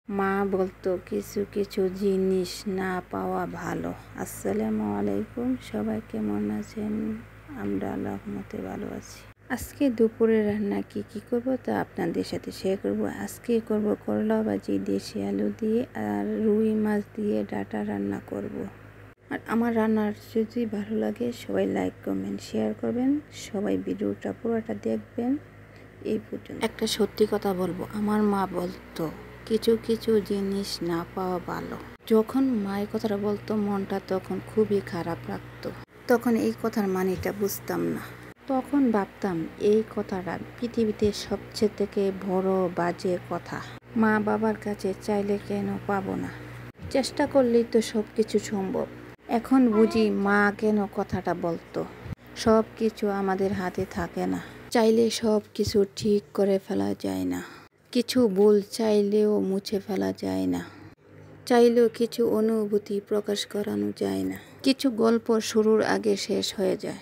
মা বলতো কিছু কিছু জিনিস না পাওয়া ভালো। আসসালামু আলাইকুম, সবাই কেমন আছেন? আমরা আল্লাহর রহমতে ভালো আছি। আজকে দুপুরে রান্না কি করব তা আপনাদের সাথে শেয়ার করব। আজকে করব করলা ভাজি দেশি আলু দিয়ে আর রুই মাছ দিয়ে ডাঁটা রান্না করব। আর আমার রান্নার যদি ভালো লাগে সবাই লাইক কমেন্ট শেয়ার করবেন, সবাই ভিডিওটা পুরোটা দেখবেন। এই পর্যন্ত একটা সত্যি কথা বলবো, আমার মা বলতো কিছু কিছু জিনিস না পাওয়া ভালো। যখন মায়ের কথাটা বলতো মনটা তখন খুবই খারাপ লাগতো। তখন এই কথার মানেটা বুঝতাম না। তখন ভাবতাম এই কথাটা পৃথিবীতে সবচেয়ে থেকে বড় বাজে কথা। মা বাবার কাছে চাইলে কেন পাবো না? চেষ্টা করলেই তো সব কিছু সম্ভব। এখন বুঝি মা কেন কথাটা বলতো। সব কিছু আমাদের হাতে থাকে না, চাইলে সব কিছু ঠিক করে ফেলা যায় না। কিছু ভুল চাইলেও মুছে ফেলা যায় না। চাইলেও কিছু অনুভূতি প্রকাশ করানো যায় না। কিছু গল্প শুরুর আগে শেষ হয়ে যায়।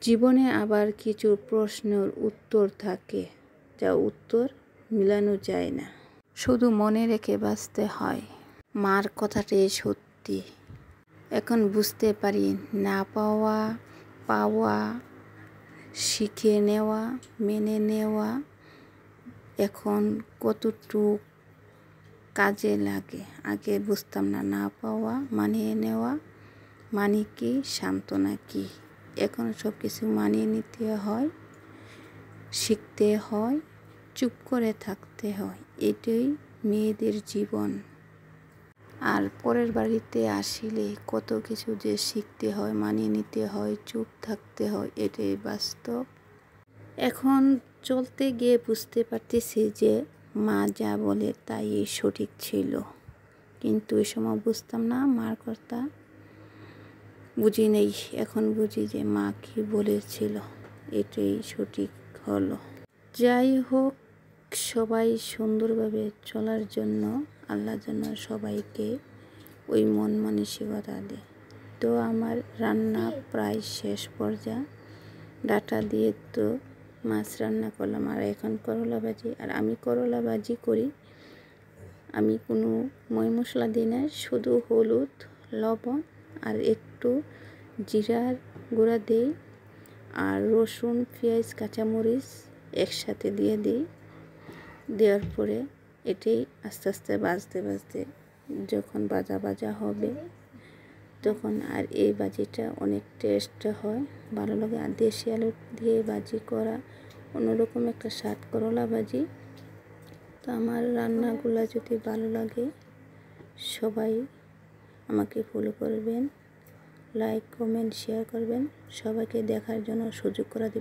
জীবনে আবার কিছু প্রশ্নের উত্তর থাকে, যা উত্তর মিলানো যায় না। শুধু মনে রেখে বাঁচতে হয়। মার কথাটাই সত্যি। এখন বুঝতে পারি না পাওয়া পাওয়া, শিখে নেওয়া, মেনে নেওয়া এখন কতটুকু কাজে লাগে। আগে বুঝতাম না, না পাওয়া মানিয়ে নেওয়া মানে কি, সান্ত্বনা কি। এখন সব কিছু মানিয়ে নিতে হয়, শিখতে হয়, চুপ করে থাকতে হয়। এটাই মেয়েদের জীবন। আর পরের বাড়িতে আসলে কত কিছু যে শিখতে হয়, মানিয়ে নিতে হয়, চুপ থাকতে হয়, এটাই বাস্তব। এখন চলতে গিয়ে বুঝতে পারতেছি যে মা যা বলে তাই সঠিক ছিল, কিন্তু ওই সময় বুঝতাম না মার কথা। বুঝি নেই, এখন বুঝি যে মা কি বলেছিল এটাই সঠিক হলো। যাই হোক, সবাই সুন্দরভাবে চলার জন্য আল্লাহ যেন সবাইকে ওই মন মানসিকতা দেয়। তো আমার রান্না প্রায় শেষ পর্যায়ে। ডাঁটা দিয়ে তো মাছ রান্না করলাম, আর এখন করলা ভাজি। আর আমি করলা ভাজি করি, আমি কোনো ময় মশলা দিই না, শুধু হলুদ, লবণ আর একটু জিরার গুঁড়া দিই, আর রসুন, পেঁয়াজ, কাঁচামরিচ একসাথে দিয়ে দিই। দেওয়ার পরে এটাই আস্তে আস্তে ভাজতে ভাজতে যখন ভাজা হবে তখন, আর এই ভাজিটা অনেক টেস্ট হয়, ভালো লাগে। আর দেশি আলু দিয়ে ভাজি করা অন্যরকম একটা স্বাদ করলা ভাজি। তো আমার রান্নাগুলো যদি ভালো লাগে সবাই আমাকে ফলো করবেন, লাইক কমেন্ট শেয়ার করবেন, সবাইকে দেখার জন্য সুযোগ করে দেবেন।